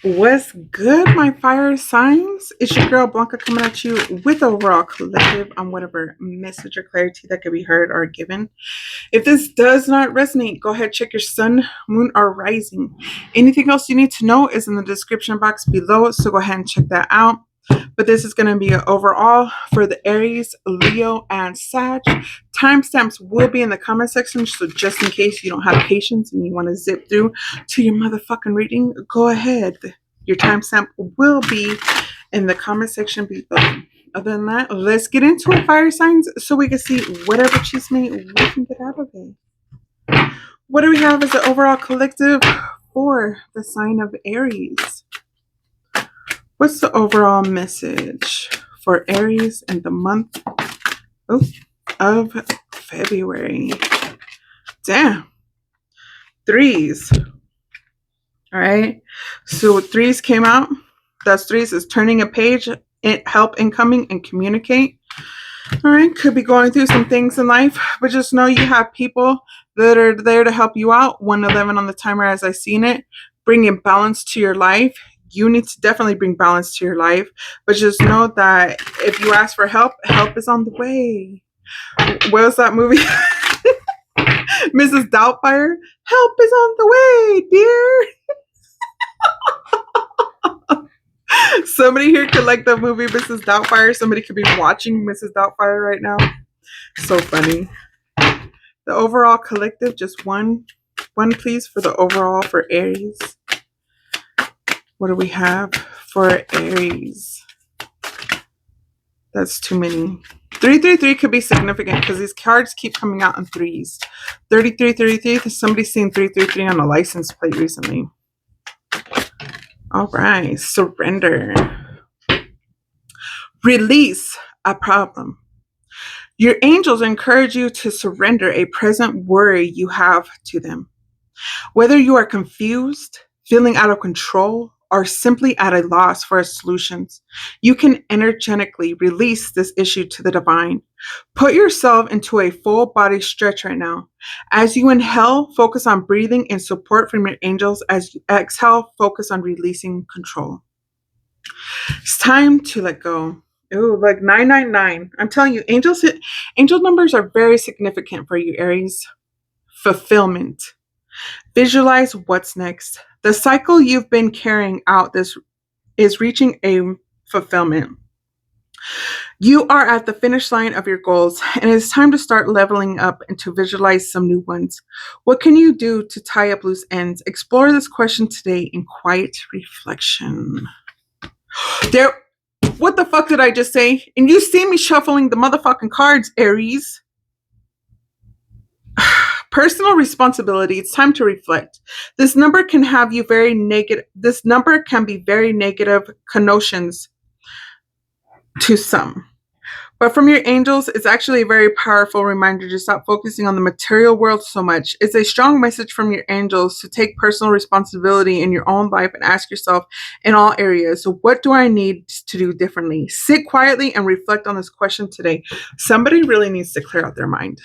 What's good, my fire signs? It's your girl Blanca coming at you with overall collective on whatever message or clarity that could be heard or given. If this does not resonate, go ahead, check your sun, moon, or rising. Anything else you need to know is in the description box below, so go ahead and check that out. But this is going to be an overall for the Aries, Leo, and Sag. Timestamps will be in the comment section, so just in case you don't have patience and you want to zip through to your motherfucking reading, go ahead. Your timestamp will be in the comment section below. Other than that, let's get into it, fire signs, so we can see whatever chisme we can get out of it. What do we have as the overall collective for the sign of Aries? What's the overall message for Aries in the month of February? Damn. Threes. All right. So threes came out. That's threes is turning a page, help incoming, and communicate. All right. Could be going through some things in life, but just know you have people that are there to help you out. 111 on the timer as I seen it. Bringing balance to your life. You need to definitely bring balance to your life, but just know that if you ask for help, help is on the way. What was that movie? Mrs. Doubtfire? Help is on the way, dear. Somebody here could like the movie Mrs. Doubtfire. Somebody could be watching Mrs. Doubtfire right now. So funny. The overall collective, just one please for the overall for Aries. What do we have for Aries? That's too many. 333 could be significant because these cards keep coming out in threes. 3333. Somebody's seen 333 on a license plate recently. All right. Surrender. Release a problem. Your angels encourage you to surrender a present worry you have to them. Whether you are confused, feeling out of control, or simply at a loss for solutions, you can energetically release this issue to the divine. Put yourself into a full body stretch right now. As you inhale, focus on breathing and support from your angels. As you exhale, focus on releasing control. It's time to let go. Ooh, like 999. I'm telling you, angel numbers are very significant for you, Aries. Fulfillment. Visualize what's next. The cycle you've been carrying out this is reaching a fulfillment. You are at the finish line of your goals, and it's time to start leveling up and to visualize some new ones. What can you do to tie up loose ends? Explore this question today in quiet reflection. What the fuck did I just say? And you see me shuffling the motherfucking cards, Aries. Personal responsibility. It's time to reflect. This number can have you very negative. This number can be very negative connotations to some. But from your angels, it's actually a very powerful reminder to stop focusing on the material world so much. It's a strong message from your angels to take personal responsibility in your own life and ask yourself in all areas, so what do I need to do differently? Sit quietly and reflect on this question today. Somebody really needs to clear out their mind.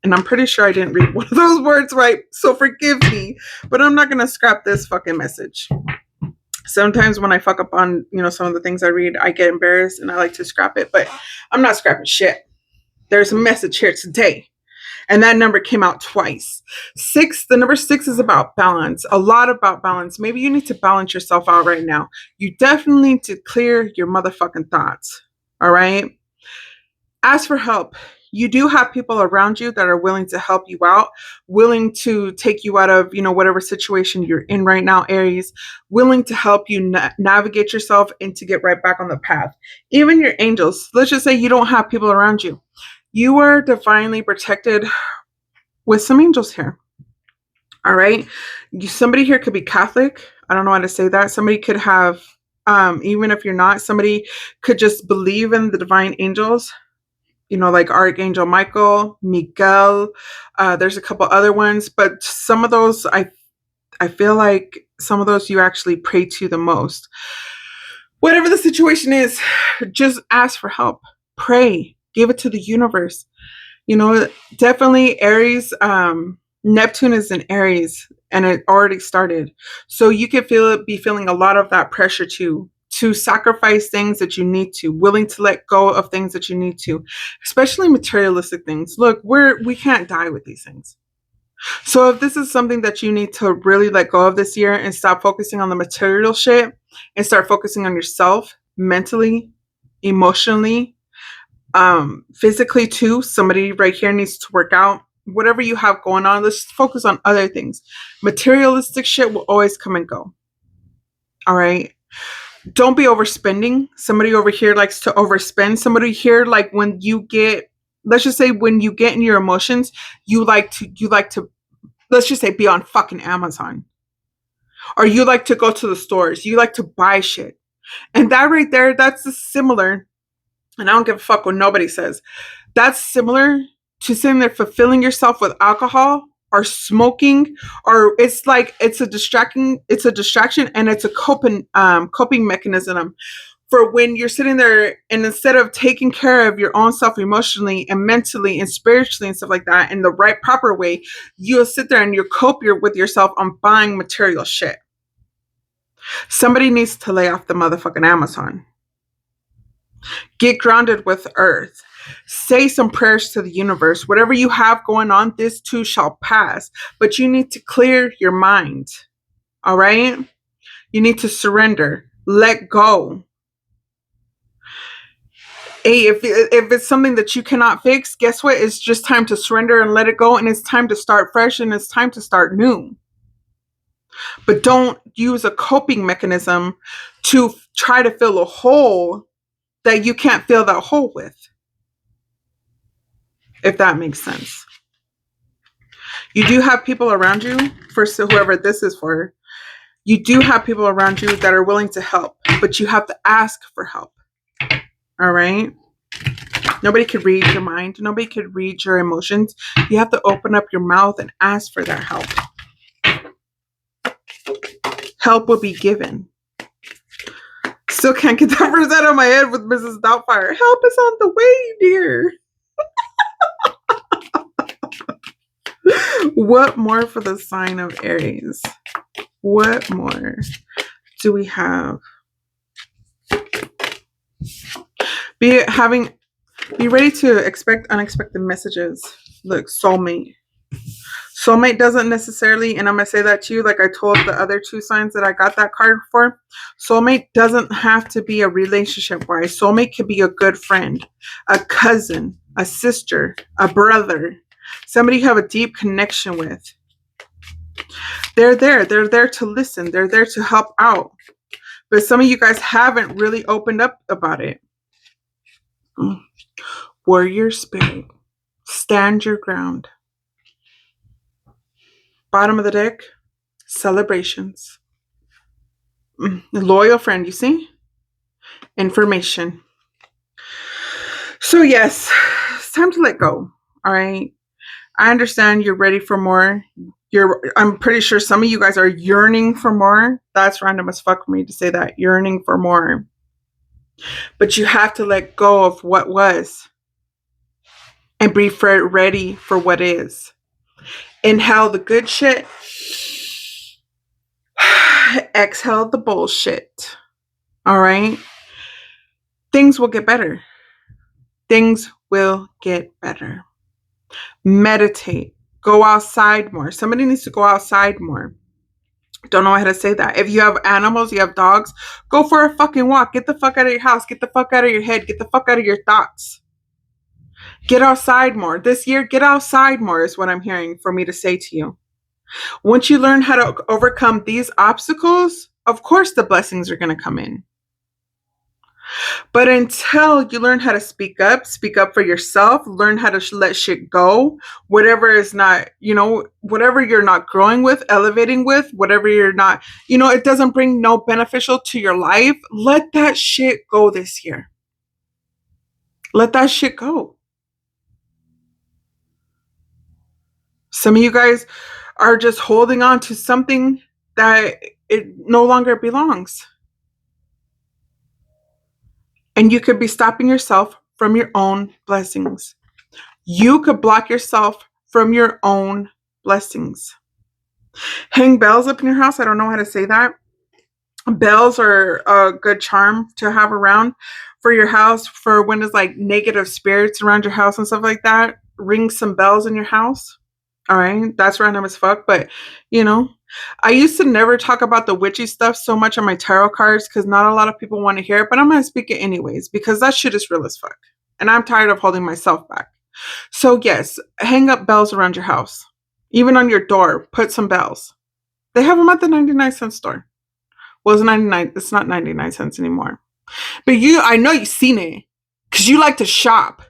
And I'm pretty sure I didn't read one of those words right, so forgive me. But I'm not going to scrap this fucking message. Sometimes when I fuck up on, some of the things I read, I get embarrassed and I like to scrap it. But I'm not scrapping shit. There's a message here today. And that number came out twice. The number 6 is about balance. A lot about balance. Maybe you need to balance yourself out right now. You definitely need to clear your motherfucking thoughts. All right? Ask for help. You do have people around you that are willing to help you out, willing to take you out of, whatever situation you're in right now, Aries, willing to help you navigate yourself and to get right back on the path. Even your angels, let's just say you don't have people around you. You are divinely protected with some angels here. All right. Somebody here could be Catholic. I don't know how to say that. Somebody could have, even if you're not, somebody could just believe in the divine angels. Like Archangel Michael, Miguel. There's a couple other ones, but some of those, I feel like some of those you actually pray to the most. Whatever the situation is, just ask for help. Pray. Give it to the universe. Definitely Aries, Neptune is in Aries and it already started. So you could be feeling a lot of that pressure to sacrifice things that you need to, willing to let go of things that you need to, especially materialistic things. Look, we can't die with these things. So if this is something that you need to really let go of this year and stop focusing on the material shit and start focusing on yourself mentally, emotionally, physically too, somebody right here needs to work out. Whatever you have going on, let's focus on other things. Materialistic shit will always come and go. All right. Don't be overspending. Somebody over here likes to overspend. Somebody here, like when you get, let's just say when you get in your emotions, you like to, let's just say be on fucking Amazon. Or you like to go to the stores. You like to buy shit. And that right there, that's similar. And I don't give a fuck what nobody says. That's similar to sitting there fulfilling yourself with alcohol or smoking, or it's a distraction, and it's a coping mechanism for when you're sitting there, and instead of taking care of your own self emotionally and mentally and spiritually and stuff like that in the right proper way, you'll sit there and you cope with yourself on buying material shit. Somebody needs to lay off the motherfucking Amazon. Get grounded with earth. Say some prayers to the universe. Whatever you have going on, this too shall pass. But you need to clear your mind. All right? You need to surrender. Let go. Hey, if it's something that you cannot fix, guess what? It's just time to surrender and let it go. And it's time to start fresh and it's time to start new. But don't use a coping mechanism to try to fill a hole that you can't fill that hole with. If that makes sense. You do have people around you, for whoever this is for, you do have people around you that are willing to help, but you have to ask for help. All right? Nobody could read your mind. Nobody could read your emotions. You have to open up your mouth and ask for that help. Help will be given. Still can't get that verse out of my head with Mrs. Doubtfire. Help is on the way, dear. What more for the sign of Aries? What more do we have? Be ready to expect unexpected messages. Look, soulmate. Soulmate doesn't necessarily, and I'm going to say that to you like I told the other two signs that I got that card for. Soulmate doesn't have to be a relationship wise. Soulmate could be a good friend, a cousin, a sister, a brother, somebody you have a deep connection with. They're there. They're there to listen. They're there to help out. But some of you guys haven't really opened up about it. Warrior spirit. Stand your ground. Bottom of the deck. Celebrations. Loyal friend, you see? Information. So yes, it's time to let go. All right. I understand you're ready for more. I'm pretty sure some of you guys are yearning for more. That's random as fuck for me to say that. Yearning for more. But you have to let go of what was and be ready for what is. Inhale the good shit. Exhale the bullshit. All right? Things will get better. Things will get better. Meditate. Go outside more. Somebody needs to go outside more. Don't know how to say that. If you have animals, you have dogs, go for a fucking walk. Get the fuck out of your house. Get the fuck out of your head. Get the fuck out of your thoughts. Get outside more. This year, get outside more is what I'm hearing for me to say to you. Once you learn how to overcome these obstacles, of course the blessings are going to come in. But until you learn how to speak up for yourself, learn how to let shit go, whatever is not, whatever you're not growing with, elevating with, whatever you're not, it doesn't bring no beneficial to your life, let that shit go this year. Let that shit go. Some of you guys are just holding on to something that it no longer belongs. And you could be stopping yourself from your own blessings. You could block yourself from your own blessings. Hang bells up in your house. I don't know how to say that. Bells are a good charm to have around for your house for when there's like negative spirits around your house and stuff like that. Ring some bells in your house. All right, that's random as fuck, but you know, I used to never talk about the witchy stuff so much on my tarot cards because not a lot of people want to hear it, but I'm gonna speak it anyways because that shit is real as fuck, and I'm tired of holding myself back. So yes, hang up bells around your house, even on your door. Put some bells. They have them at the 99-cent store. Well, it's 99. It's not 99 cents anymore. But I know you've seen it because you like to shop.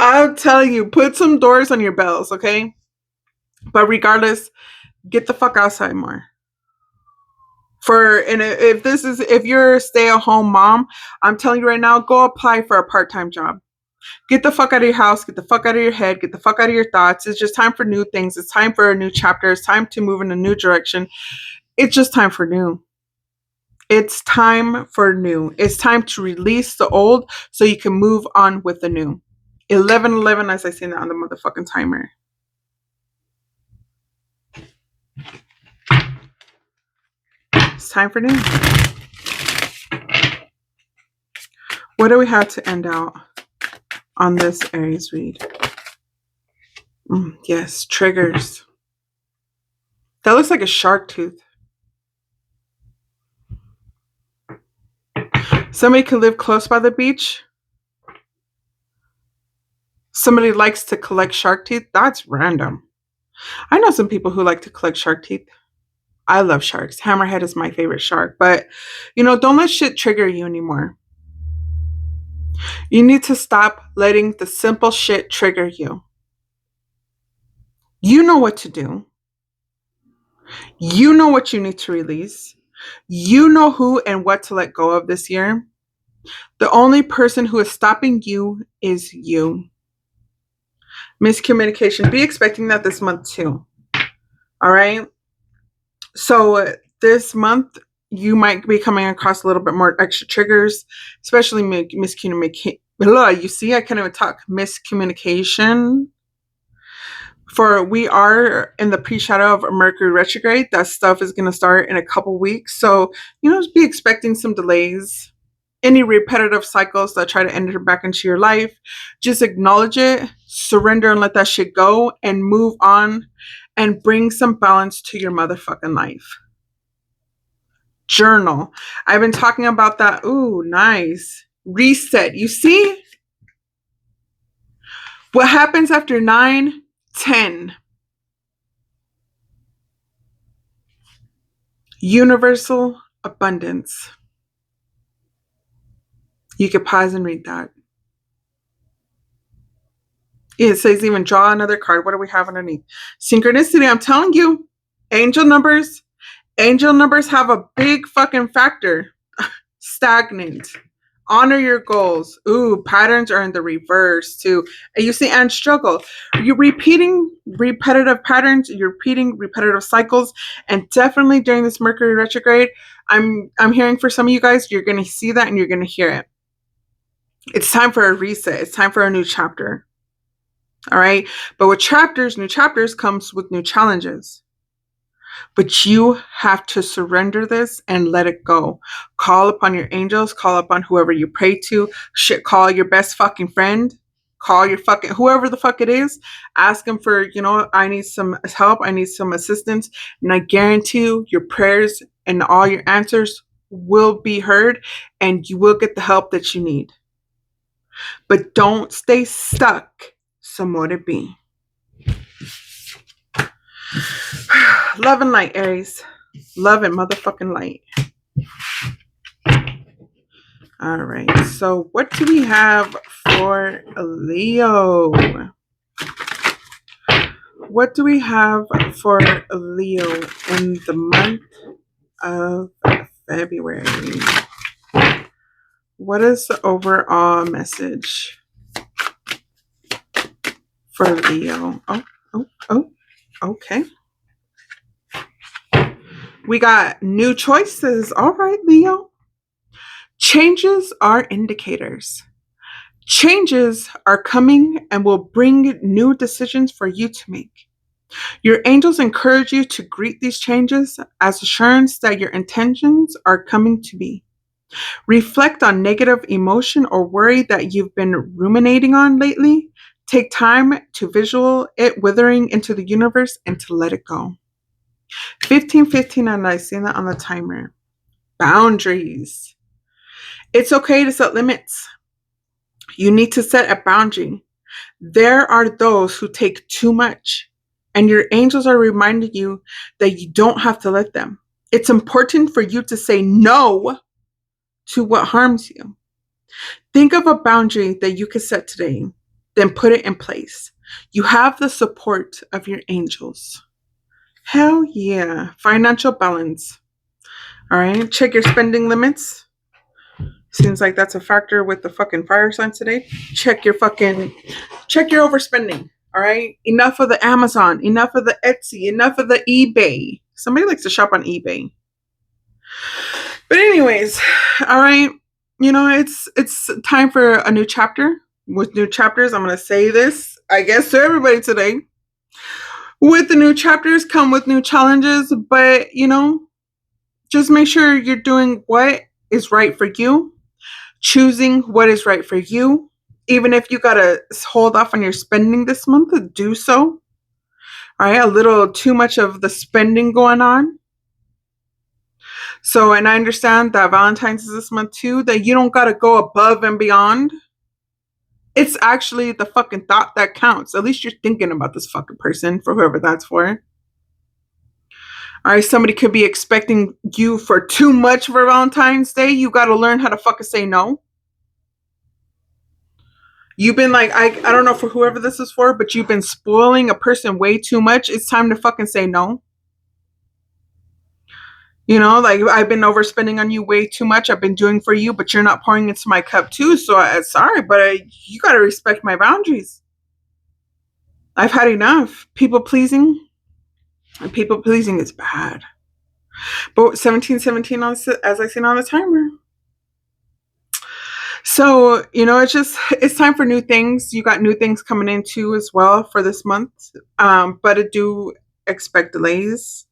I'm telling you, put some doors on your bells, okay? But regardless, get the fuck outside more. If you're a stay-at-home mom, I'm telling you right now, go apply for a part-time job. Get the fuck out of your house, get the fuck out of your head, get the fuck out of your thoughts. It's just time for new things. It's time for a new chapter. It's time to move in a new direction. It's just time for new. It's time for new. It's time to release the old so you can move on with the new. 11:11 as I say that on the motherfucking timer. It's time for new. What do we have to end out on this Aries read? Yes, triggers. That looks like a shark tooth. Somebody could live close by the beach. Somebody likes to collect shark teeth. That's random. I know some people who like to collect shark teeth. I love sharks. Hammerhead is my favorite shark. But, don't let shit trigger you anymore. You need to stop letting the simple shit trigger you. You know what to do. You know what you need to release. You know who and what to let go of this year. The only person who is stopping you is you. Miscommunication. Be expecting that this month too. All right. So this month, you might be coming across a little bit more extra triggers, especially miscommunication. You see, I can't even talk. Miscommunication. For we are in the pre-shadow of Mercury retrograde. That stuff is going to start in a couple weeks. So, just be expecting some delays. Any repetitive cycles that try to enter back into your life, just acknowledge it, surrender and let that shit go and move on and bring some balance to your motherfucking life. Journal. I've been talking about that. Ooh, nice. Reset. You see? What happens after 9-10? Universal abundance. You could pause and read that. It says even draw another card. What do we have underneath? Synchronicity. I'm telling you, angel numbers have a big fucking factor. Stagnant. Honor your goals. Ooh, patterns are in the reverse too. And you see, and struggle. You're repeating repetitive patterns. You're repeating repetitive cycles. And definitely during this Mercury retrograde, I'm hearing for some of you guys, you're going to see that and you're going to hear it. It's time for a reset. It's time for a new chapter. All right. But with new chapters comes with new challenges. But you have to surrender this and let it go. Call upon your angels. Call upon whoever you pray to. Shit, call your best fucking friend. Call your fucking, whoever the fuck it is. Ask them for, I need some help. I need some assistance. And I guarantee you, your prayers and all your answers will be heard and you will get the help that you need. But don't stay stuck. Some more to be. Love and light, Aries. Love and motherfucking light. All right. So what do we have for Leo? What do we have for Leo in the month of February? What is the overall message for Leo? Oh, okay. We got new choices. All right, Leo. Changes are indicators. Changes are coming and will bring new decisions for you to make. Your angels encourage you to greet these changes as assurance that your intentions are coming to be. Reflect on negative emotion or worry that you've been ruminating on lately. Take time to visual it withering into the universe and to let it go. 15:15, and I see that on the timer. Boundaries. It's okay to set limits. You need to set a boundary. There are those who take too much, and your angels are reminding you that you don't have to let them. It's important for you to say no to what harms you. Think of a boundary that you can set today, then put it in place. You have the support of your angels. Hell yeah. Financial balance. All right. Check your spending limits. Seems like that's a factor with the fucking fire signs today. Check your overspending. All right. Enough of the Amazon, enough of the Etsy, enough of the eBay. Somebody likes to shop on eBay. But anyways, all right. It's time for a new chapter. With new chapters, I'm gonna say this, I guess, to everybody today. With the new chapters come with new challenges, but just make sure you're doing what is right for you, choosing what is right for you. Even if you gotta hold off on your spending this month, do so. All right, a little too much of the spending going on. So, and I understand that Valentine's is this month too, that you don't gotta go above and beyond. It's actually the fucking thought that counts. At least you're thinking about this fucking person, for whoever that's for. All right, somebody could be expecting you for too much for Valentine's Day. You got to learn how to fucking say no. You've been like, I don't know for whoever this is for, but you've been spoiling a person way too much. It's time to fucking say no. Like I've been overspending on you way too much. I've been doing for you, but you're not pouring into my cup too. So sorry, but you got to respect my boundaries. I've had enough. People pleasing. And people pleasing is bad. But 17:17 as I seen on the timer. So, it's time for new things. You got new things coming in too as well for this month. But I do expect delays.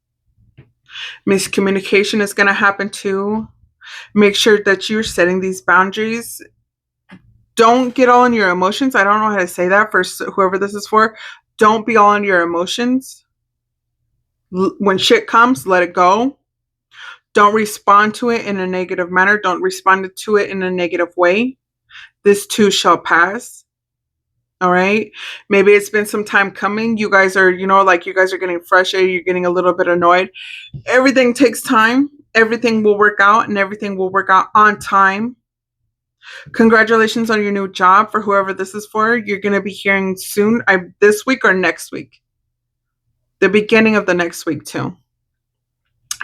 Miscommunication is going to happen too. Make sure that you're setting these boundaries. Don't get all in your emotions. I don't know how to say that for whoever this is for. Don't be all in your emotions. When shit comes, let it go. Don't respond to it in a negative manner. Don't respond to it in a negative way. This too shall pass. All right. Maybe it's been some time coming. You guys are, you guys are getting frustrated. You're getting a little bit annoyed. Everything takes time. Everything will work out and everything will work out on time. Congratulations on your new job for whoever this is for. You're going to be hearing soon, this week or next week. The beginning of the next week too.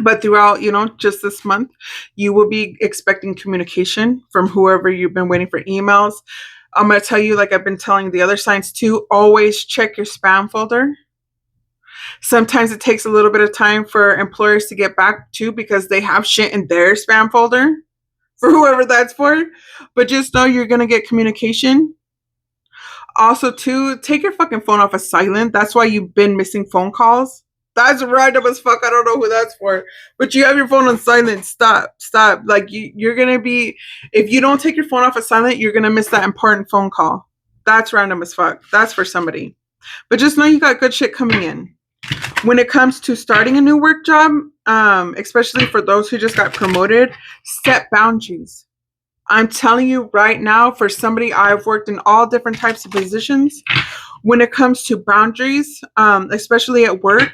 But throughout, just this month, you will be expecting communication from whoever you've been waiting for emails. I'm going to tell you, like I've been telling the other signs too, always check your spam folder. Sometimes it takes a little bit of time for employers to get back to because they have shit in their spam folder for whoever that's for. But just know you're going to get communication. Also, too, take your fucking phone off of silent. That's why you've been missing phone calls. That's random as fuck. I don't know who that's for. But you have your phone on silent. Stop. Like, you're going to be... If you don't take your phone off of silent, you're going to miss that important phone call. That's random as fuck. That's for somebody. But just know you got good shit coming in. When it comes to starting a new work job, especially for those who just got promoted, set boundaries. I'm telling you right now, for somebody, I've worked in all different types of positions. When it comes to boundaries, especially at work,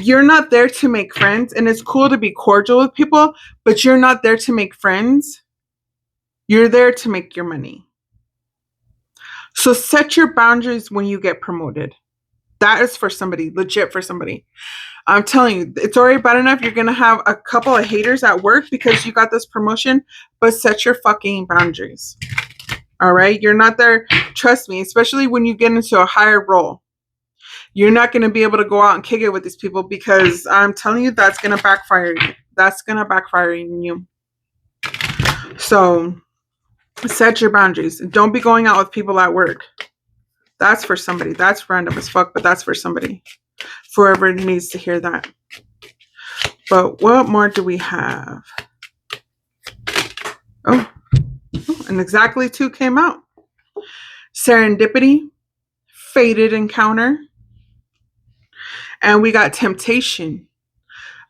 you're not there to make friends, and it's cool to be cordial with people, but you're not there to make friends. You're there to make your money. So set your boundaries when you get promoted. That is for somebody, legit for somebody. I'm telling you, it's already bad enough. You're going to have a couple of haters at work because you got this promotion, but set your fucking boundaries. All right? You're not there. Trust me, especially when you get into a higher role. You're not going to be able to go out and kick it with these people because I'm telling you, that's going to backfire you. That's going to backfire on you. So Set your boundaries. Don't be going out with people at work. That's for somebody. That's random as fuck, but that's for somebody. Forever needs to hear that. But what more do we have? Oh, and exactly 2 came out. Serendipity, fated encounter, and we got temptation.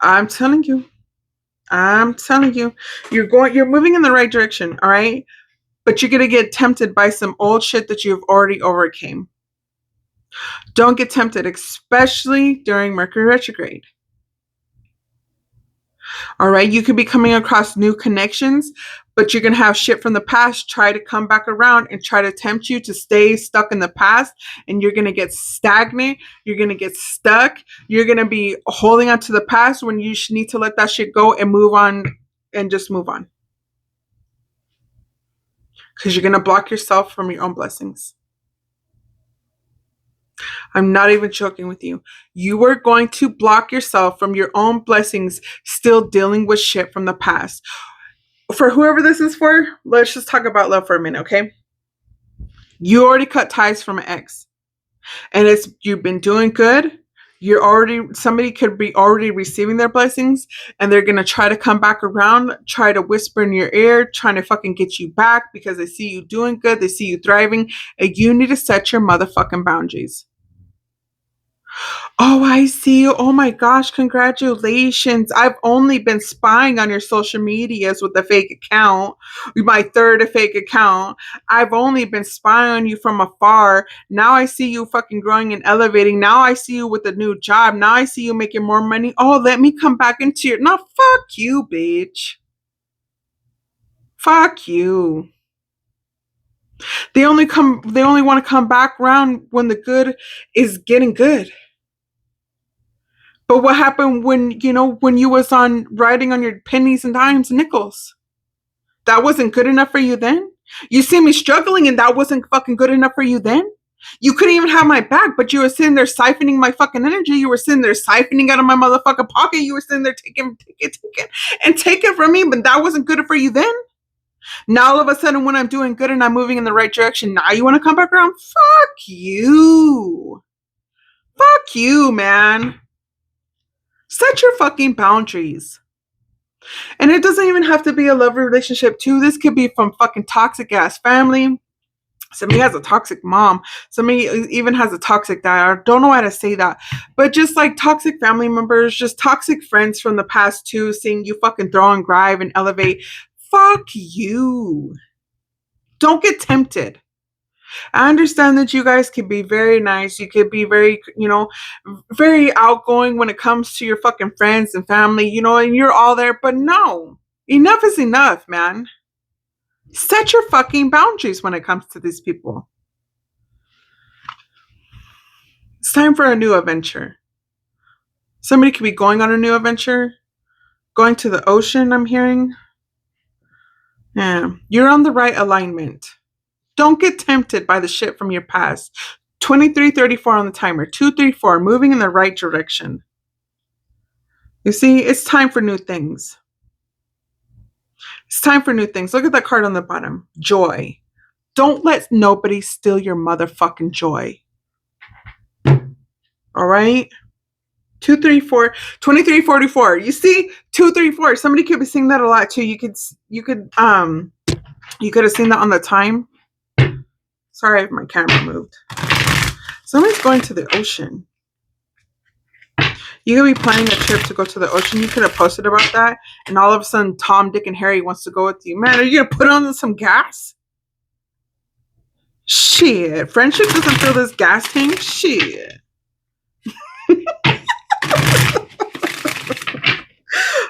I'm telling you, you're moving in the right direction, all right? But you're gonna get tempted by some old shit that you've already overcame. Don't get tempted, especially during Mercury retrograde. All right, you could be coming across new connections, but you're going to have shit from the past try to come back around and try to tempt you to stay stuck in the past, and you're going to get stagnant, you're going to get stuck, you're going to be holding on to the past when you need to let that shit go and move on, and just move on. Because you're going to block yourself from your own blessings. I'm not even joking with you. You are going to block yourself from your own blessings, still dealing with shit from the past. For whoever this is for, let's just talk about love for a minute, okay? You already cut ties from an ex, and you've been doing good. Somebody could be already receiving their blessings, and they're gonna try to come back around, try to whisper in your ear, trying to fucking get you back because they see you doing good, they see you thriving, and you need to set your motherfucking boundaries. Oh, I see you. Oh my gosh, congratulations. I've only been spying on your social medias with a fake account, my third fake account. I've only been spying on you from afar. Now I see you fucking growing and elevating. Now I see you with a new job. Now I see you making more money. Oh, let me come back into your. No, fuck you, bitch. Fuck you. They only want to come back around when the good is getting good. But what happened when you was on riding on your pennies and dimes and nickels? That wasn't good enough for you then? You see me struggling and that wasn't fucking good enough for you then? You couldn't even have my back, but you were sitting there siphoning my fucking energy. You were sitting there siphoning out of my motherfucking pocket. You were sitting there taking from me, but that wasn't good for you then? Now all of a sudden when I'm doing good and I'm moving in the right direction, now you want to come back around? Fuck you. Fuck you, man. Set your fucking boundaries. And it doesn't even have to be a love relationship too. This could be from fucking toxic ass family. Somebody has a toxic mom. Somebody even has a toxic dad. I don't know how to say that. But just like toxic family members, just toxic friends from the past too, seeing you fucking throw and grind and elevate. Fuck you. Don't get tempted. I understand that you guys could be very nice. You could be very, very outgoing when it comes to your fucking friends and family, and you're all there. But no, enough is enough, man. Set your fucking boundaries when it comes to these people. It's time for a new adventure. Somebody could be going on a new adventure, going to the ocean, I'm hearing. Yeah, you're on the right alignment. Don't get tempted by the shit from your past. 2334 on the timer. 234, moving in the right direction. You see, it's time for new things. It's time for new things. Look at that card on the bottom. Joy. Don't let nobody steal your motherfucking joy. All right? 234, 2344. You see? 234. Somebody could be seeing that a lot too. You could have seen that on the time. Sorry if my camera moved. Somebody's going to the ocean. You could be planning a trip to go to the ocean. You could have posted about that, and all of a sudden Tom, Dick, and Harry wants to go with you. Man, are you gonna put on some gas? Shit. Friendship doesn't fill this gas tank? Shit.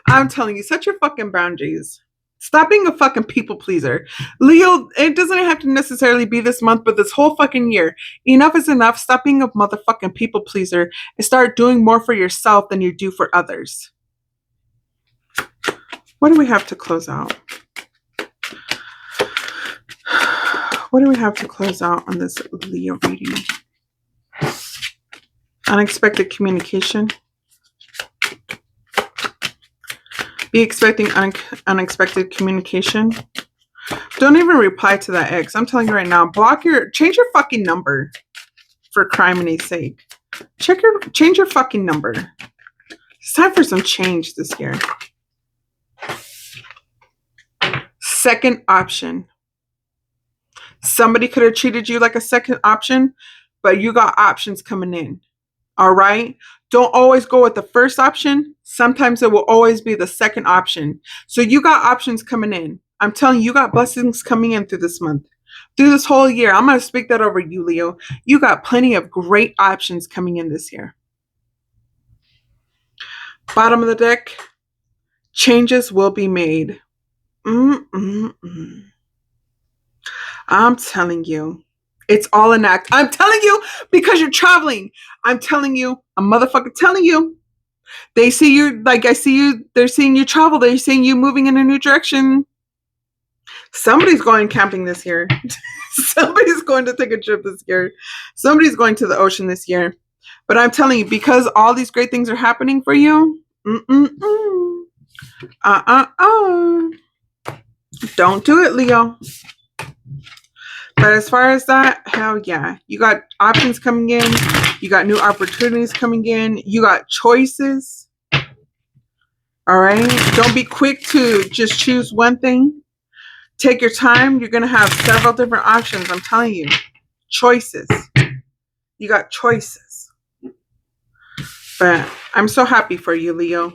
I'm telling you, set your fucking boundaries. Stop being a fucking people pleaser. Leo, it doesn't have to necessarily be this month, but this whole fucking year. Enough is enough. Stop being a motherfucking people pleaser and start doing more for yourself than you do for others. What do we have to close out? What do we have to close out on this Leo reading? Unexpected communication. Be expecting unexpected communication. Don't even reply to that ex. I'm telling you right now. Change your fucking number for criminity's sake. Change your fucking number. It's time for some change this year. Second option. Somebody could have treated you like a second option, but you got options coming in. All right? Don't always go with the first option. Sometimes it will always be the second option. So you got options coming in. I'm telling you, you got blessings coming in through this month. Through this whole year. I'm going to speak that over you, Leo. You got plenty of great options coming in this year. Bottom of the deck. Changes will be made. I'm telling you. It's all an act. I'm telling you because you're traveling. I'm telling you. I'm motherfucking telling you. They see you, like I see you, they're seeing you travel. They're seeing you moving in a new direction. Somebody's going camping this year. Somebody's going to take a trip this year. Somebody's going to the ocean this year. But I'm telling you, because all these great things are happening for you, don't do it, Leo. But as far as that, hell yeah. You got options coming in. You got new opportunities coming in. You got choices. All right? Don't be quick to just choose one thing. Take your time. You're going to have several different options. I'm telling you. Choices. You got choices. But I'm so happy for you, Leo.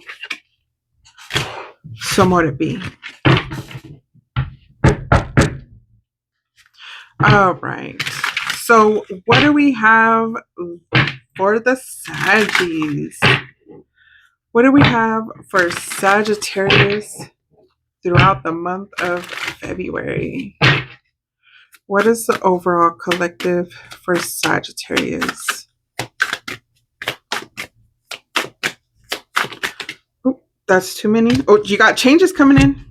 So more to be. All right. So what do we have for the Saggies? What do we have for Sagittarius throughout the month of February? What is the overall collective for Sagittarius? Oh, that's too many. Oh, you got changes coming in.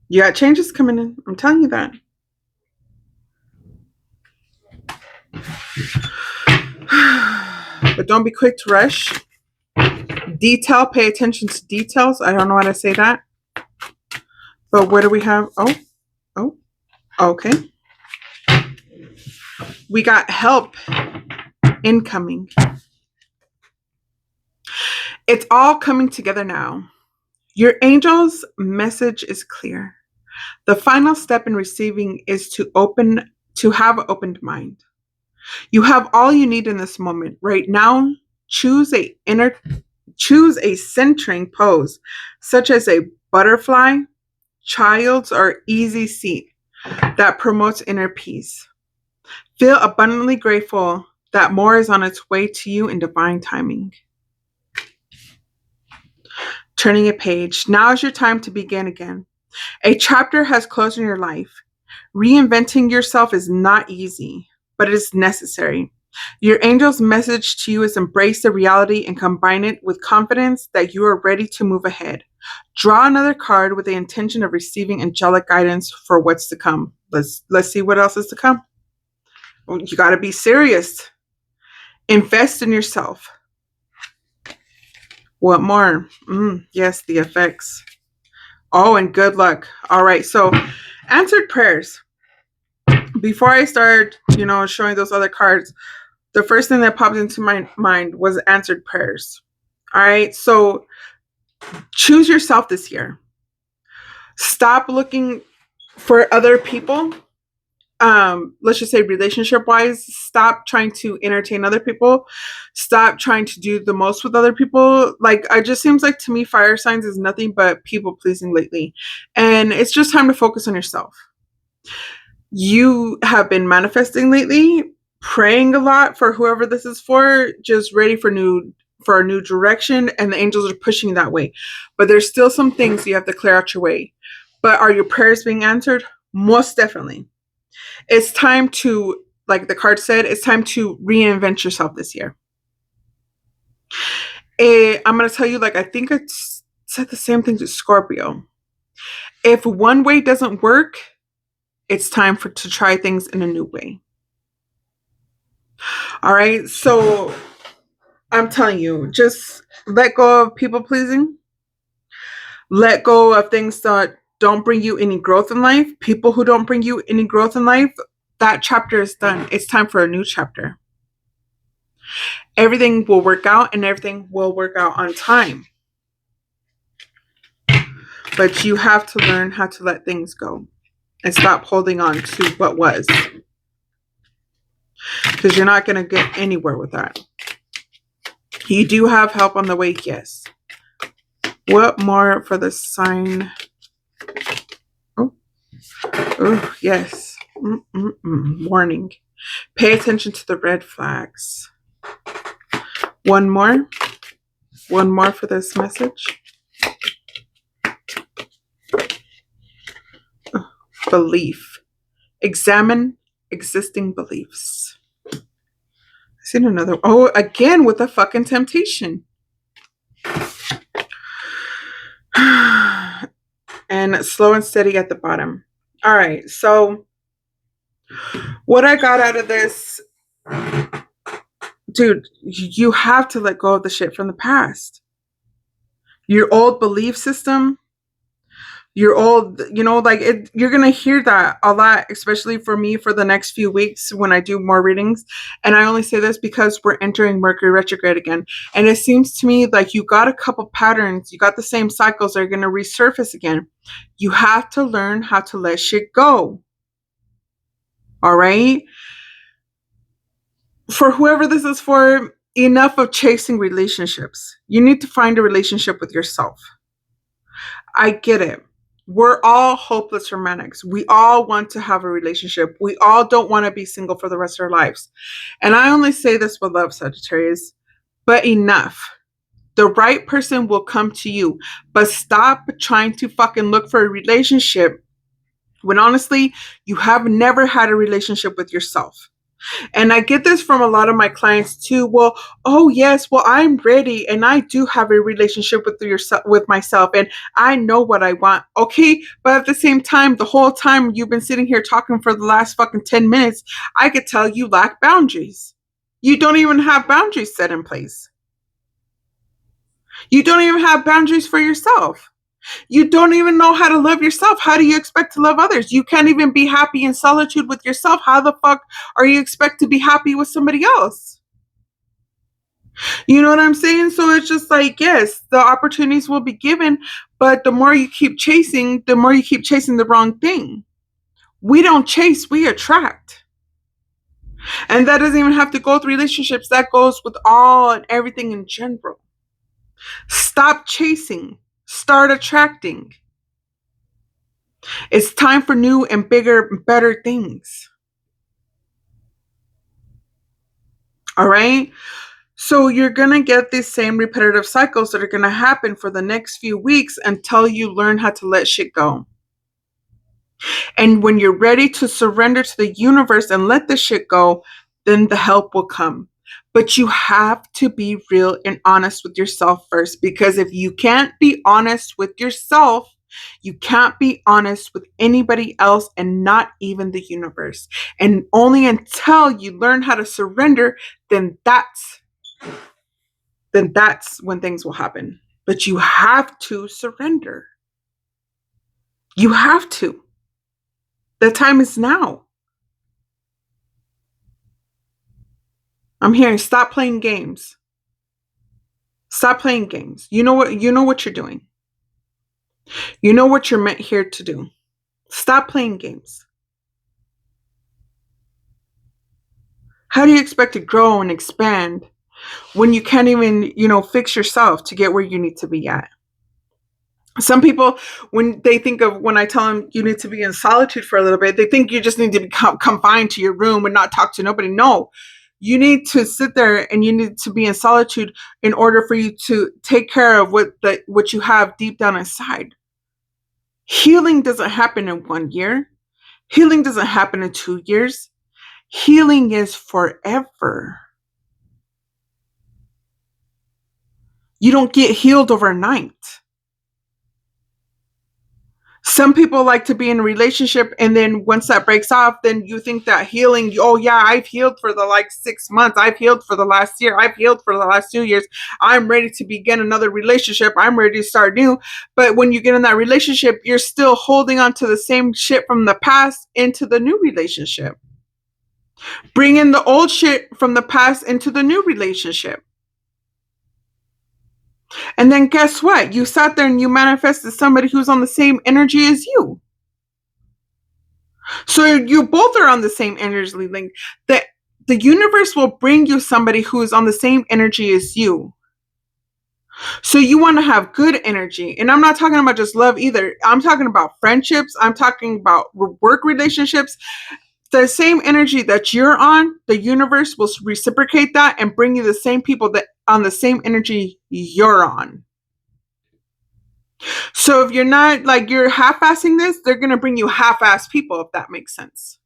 You got changes coming in. I'm telling you that. But don't be quick to rush. Detail, pay attention to details. I don't know how to say that. But what do we have? Oh, okay. We got help incoming. It's all coming together now. Your angel's message is clear. The final step in receiving is to have an opened mind. You have all you need in this moment. Right now, choose a centering pose, such as a butterfly, child's, or easy seat that promotes inner peace. Feel abundantly grateful that more is on its way to you in divine timing. Turning a page. Now is your time to begin again. A chapter has closed in your life. Reinventing yourself is not easy, but it is necessary. Your angel's message to you is embrace the reality and combine it with confidence that you are ready to move ahead. Draw another card with the intention of receiving angelic guidance for what's to come. Let's see what else is to come. Well, you got to be serious. Invest in yourself. What more? Yes, the effects. Oh, and good luck. All right, so answered prayers. Before I start, showing those other cards, the first thing that popped into my mind was answered prayers. All right, so choose yourself this year. Stop looking for other people. Let's just say relationship wise, stop trying to entertain other people. Stop trying to do the most with other people. Like, it just seems like to me, fire signs is nothing but people pleasing lately. And it's just time to focus on yourself. You have been manifesting lately, praying a lot for whoever this is for, just ready for a new direction, and the angels are pushing that way. But there's still some things you have to clear out your way. But are your prayers being answered? Most definitely. It's time to, like the card said, it's time to reinvent yourself this year. I'm going to tell you, I think I said the same thing to Scorpio. If one way doesn't work, it's time to try things in a new way. All right. So I'm telling you, just let go of people pleasing. Let go of things that don't bring you any growth in life, people who don't bring you any growth in life, that chapter is done. It's time for a new chapter. Everything will work out and everything will work out on time. But you have to learn how to let things go and stop holding on to what was. Because you're not going to get anywhere with that. You do have help on the way, yes. What more for the sign? Oh, yes. Warning. Pay attention to the red flags. One more. One more for this message. Belief. Examine existing beliefs. I seen another. Oh, again with the fucking temptation. And slow and steady at the bottom. All right. So what I got out of this, dude, you have to let go of the shit from the past. Your old belief system, your old, like it, you're going to hear that a lot, especially for me for the next few weeks when I do more readings. And I only say this because we're entering Mercury retrograde again. And it seems to me like you got a couple patterns, you got the same cycles that are going to resurface again. You have to learn how to let shit go. All right? For whoever this is for, enough of chasing relationships. You need to find a relationship with yourself. I get it. We're all hopeless romantics. We all want to have a relationship. We all don't want to be single for the rest of our lives. And I only say this with love, Sagittarius, but enough. The right person will come to you, but stop trying to fucking look for a relationship when honestly, you have never had a relationship with yourself. And I get this from a lot of my clients too. Well, oh yes, well I'm ready and I do have a relationship with myself and I know what I want. Okay, but at the same time, the whole time you've been sitting here talking for the last fucking 10 minutes, I could tell you lack boundaries. You don't even have boundaries set in place. You don't even have boundaries for yourself. You don't even know how to love yourself. How do you expect to love others? You can't even be happy in solitude with yourself. How the fuck are you expect to be happy with somebody else? You know what I'm saying? So it's just like, yes, the opportunities will be given, but the more you keep chasing, the wrong thing. We don't chase, we attract. And that doesn't even have to go with relationships. That goes with all and everything in general. Stop chasing. Start attracting. It's time for new and bigger, better things. All right? So you're going to get these same repetitive cycles that are going to happen for the next few weeks until you learn how to let shit go. And when you're ready to surrender to the universe and let the shit go, then the help will come. But you have to be real and honest with yourself first, because if you can't be honest with yourself, you can't be honest with anybody else, and not even the universe. And only until you learn how to surrender, then that's when things will happen. But you have to surrender. You have to. The time is now. I'm hearing stop playing games. Stop playing games. You know what you're doing. You know what you're meant here to do. Stop playing games. How do you expect to grow and expand when you can't even, fix yourself to get where you need to be at? Some people, when I tell them you need to be in solitude for a little bit, they think you just need to be confined to your room and not talk to nobody. No, you need to sit there and you need to be in solitude in order for you to take care of what you have deep down inside. Healing doesn't happen in 1 year. Healing doesn't happen in 2 years. Healing is forever. You don't get healed overnight. Some people like to be in a relationship, and then once that breaks off, then you think that healing, oh yeah, I've healed for the like 6 months, I've healed for the last year, I've healed for the last 2 years, I'm ready to begin another relationship, I'm ready to start new. But when you get in that relationship, you're still holding on to the same shit from the past into the new relationship, bringing the old shit from the past into the new relationship. And then guess what? You sat there and you manifested somebody who's on the same energy as you. So you both are on the same energy link. The universe will bring you somebody who is on the same energy as you. So you want to have good energy. And I'm not talking about just love either. I'm talking about friendships. I'm talking about work relationships. The same energy that you're on, the universe will reciprocate that and bring you the same people that on the same energy you're on. So if you're not like you're half-assing this, they're going to bring you half-ass people, if that makes sense.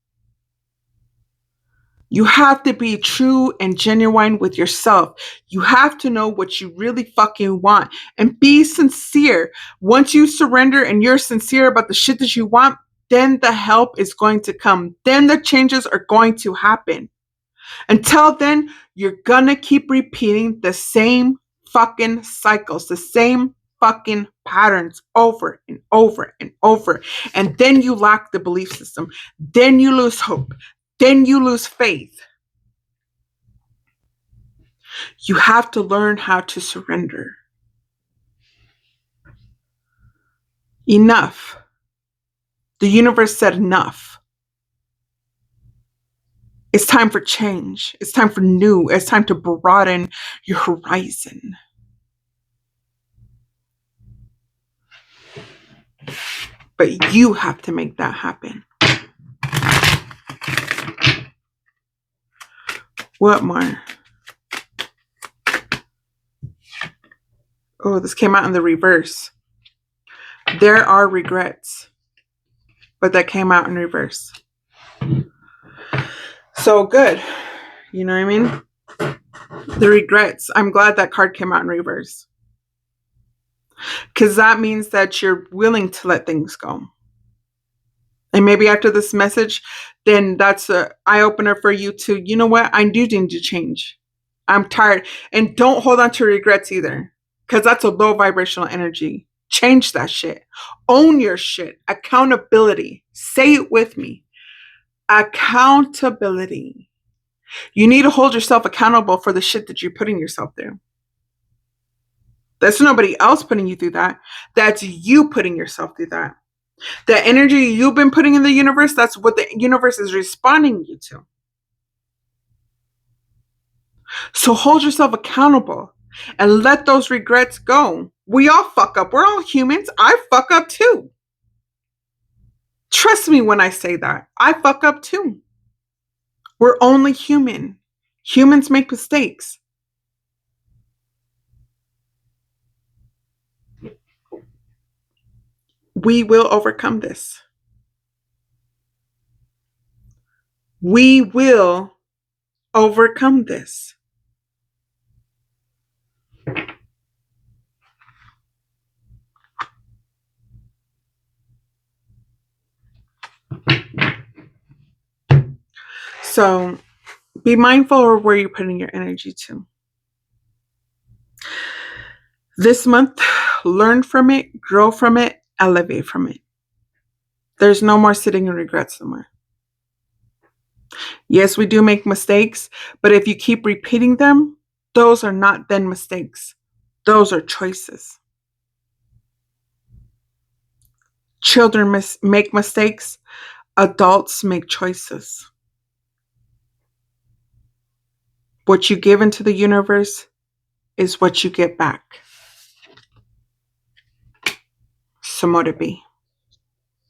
You have to be true and genuine with yourself. You have to know what you really fucking want and be sincere. Once you surrender and you're sincere about the shit that you want, then the help is going to come. Then the changes are going to happen. Until then, you're gonna keep repeating the same fucking cycles, the same fucking patterns over and over and over. And then you lack the belief system. Then you lose hope. Then you lose faith. You have to learn how to surrender. Enough. The universe said enough. It's time for change. It's time for new. It's time to broaden your horizon. But you have to make that happen. What more? Oh, this came out in the reverse. There are regrets, but that came out in reverse. So good. You know what I mean? The regrets. I'm glad that card came out in reverse. Because that means that you're willing to let things go. And maybe after this message, then that's an eye opener for you to, you know what? I do need to change. I'm tired. And don't hold on to regrets either. Because that's a low vibrational energy. Change that shit. Own your shit. Accountability. Say it with me. Accountability. You need to hold yourself accountable for the shit that you're putting yourself through. That's nobody else putting you through that. That's you putting yourself through that. The energy you've been putting in the universe, that's what the universe is responding you to. So hold yourself accountable and let those regrets go. We all fuck up. We're all humans. I fuck up too. Trust me when I say that. I fuck up too. We're only human. Humans make mistakes. We will overcome this. We will overcome this. So be mindful of where you're putting your energy to. This month, learn from it, grow from it, elevate from it. There's no more sitting in regrets somewhere. Yes, we do make mistakes, but if you keep repeating them, those are not then mistakes. Those are choices. Children make mistakes. Adults make choices. What you give into the universe is what you get back. So mote it be.